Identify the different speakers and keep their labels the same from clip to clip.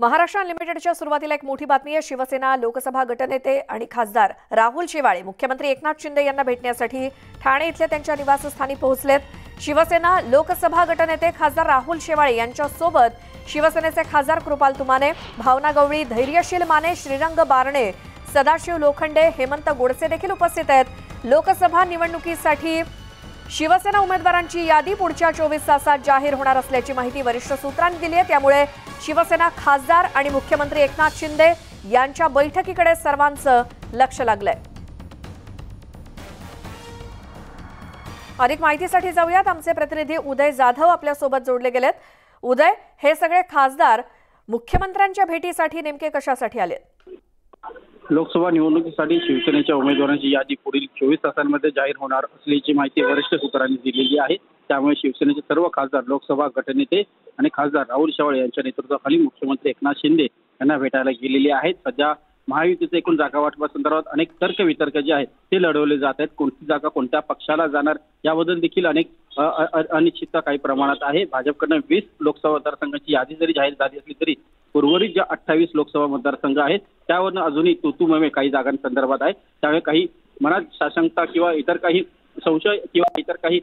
Speaker 1: महाराष्ट्र अनलिमिटेडच्या सुरुवातीला एक मोठी बातमी आहे। शिवसेना लोकसभा गटनेते आणि खासदार राहुल शेवाळे मुख्यमंत्री एकनाथ शिंदे यांना भेटण्यासाठी ठाणे इथल्या त्यांच्या निवासस्थानी पोहोचलेत। शिवसेना लोकसभा गटनेते खासदार राहुल शेवाळे यांच्या सोबत शिवसेनेचे खासदार कृपाल तुमाने, भावना गवळी, धैर्यशील माने, श्रीरंग बारणे, सदाशिव लोखंडे, हेमंत गोडसे देखील उपस्थित आहेत। लोकसभा निवडणुकीसाठी शिवसेना उमेदवारांची यादी पुढच्या 24 तासात जाहीर होणार असल्याची माहिती वरिष्ठ सूत्रांनी दिली आहे। त्यामुळे शिवसेना खासदार आणि मुख्यमंत्री एकनाथ शिंदे यांच्या बैठकीकडे सर्वांचं लक्ष लागलंय। अधिक माहितीसाठी जाऊयात, आमचे प्रतिनिधी उदय जाधव आपल्या सोबत जोडले गेलेत। उदय, हे सगळे खासदार मुख्यमंत्र्यांच्या भेटीसाठी नेमके कशासाठी आले?
Speaker 2: लोकसभा निवडणुकीसाठी शिवसेनेच्या उमेदवारांची यादी पुढील 24 तासांमध्ये जाहीर होणार असल्याची माहिती वरिष्ठ सूत्रांनी दिलेली आहे। त्यामुळे शिवसेनेचे सर्व खासदार, लोकसभा गटनेते आणि खासदार राहुल शेवाळे यांच्या नेतृत्वाखाली मुख्यमंत्री एकनाथ शिंदे यांना भेटायला गेलेले आहेत। सध्या महायुतीचे एकूण जागा वाटपासंदर्भात अनेक तर्कवितर्क जे आहेत ते लढवले जात आहेत। कोणती जागा कोणत्या पक्षाला जाणार याबद्दल देखील अनेक अनिश्चितता काही प्रमाणात आहे। भाजपकडनं 20 लोकसभा मतदारसंघांची यादी जरी जाहीर झाली असली तरी उर्वरित ज्या 28 लोकसभा मतदारसंघ आहेत त्यावरनं अजूनही तूतूममे काही जागांसंदर्भात आहे। त्यामुळे काही मनात साशंकता किंवा इतर काही संशय किंवा इतर काही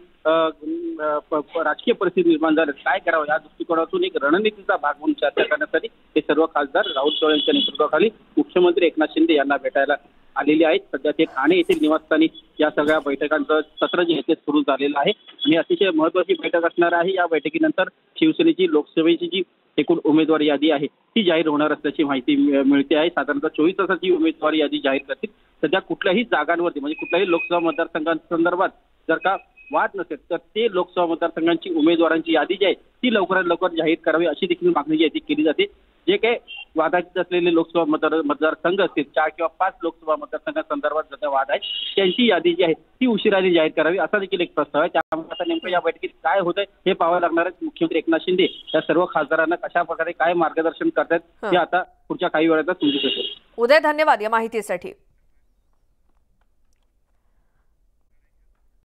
Speaker 2: राजकीय परिस्थिती निर्माण झाली, काय करावं या दृष्टिकोनातून एक रणनीतीचा भाग म्हणून चर्चा करण्यासाठी हे सर्व खासदार राहुल शेवाळे यांच्या नेतृत्वाखाली मुख्यमंत्री एकनाथ शिंदे यांना भेटायला आलेले आहेत। सध्या ते ठाणे येथील निवासस्थानी या सगळ्या बैठकांचं सत्र जे आहे ते सुरू झालेलं आहे आणि अतिशय महत्त्वाची बैठक असणार आहे। या बैठकीनंतर शिवसेनेची लोकसभेची जी एकूण उमेदवार यादी आहे ती जाहीर होणार असल्याची माहिती मिळते आहे। साधारणतः 24 तासाची उमेदवार यादी जाहीर करतील। सध्या कुठल्याही जागांवरती म्हणजे कुठल्याही लोकसभा मतदारसंघांसंदर्भात जर का वाद नसेल तर ते लोकसभा मतदारसंघांची उमेदवारांची यादी जी आहे ती लवकरात लवकर जाहीर करावी अशी देखील मागणी जी आहे ती केली जाते। जे काही वादाचे असलेले लोकसभा मतदारसंघ असतील 4 किंवा 5 लोकसभा मतदारसंघांसंदर्भात सध्या वाद आहे त्यांची यादी जी आहे ती उशिराने जाहीर करावी असा देखील एक प्रस्ताव आहे। त्यामुळे आता नेमकं या बैठकीत काय होतंय हे पाहावं लागणार आहे। मुख्यमंत्री एकनाथ शिंदे या सर्व खासदारांना कशा प्रकारे काय मार्गदर्शन करतात हे आता पुढच्या काही वेळातच समजू शकेल।
Speaker 1: उदय, धन्यवाद या माहितीसाठी।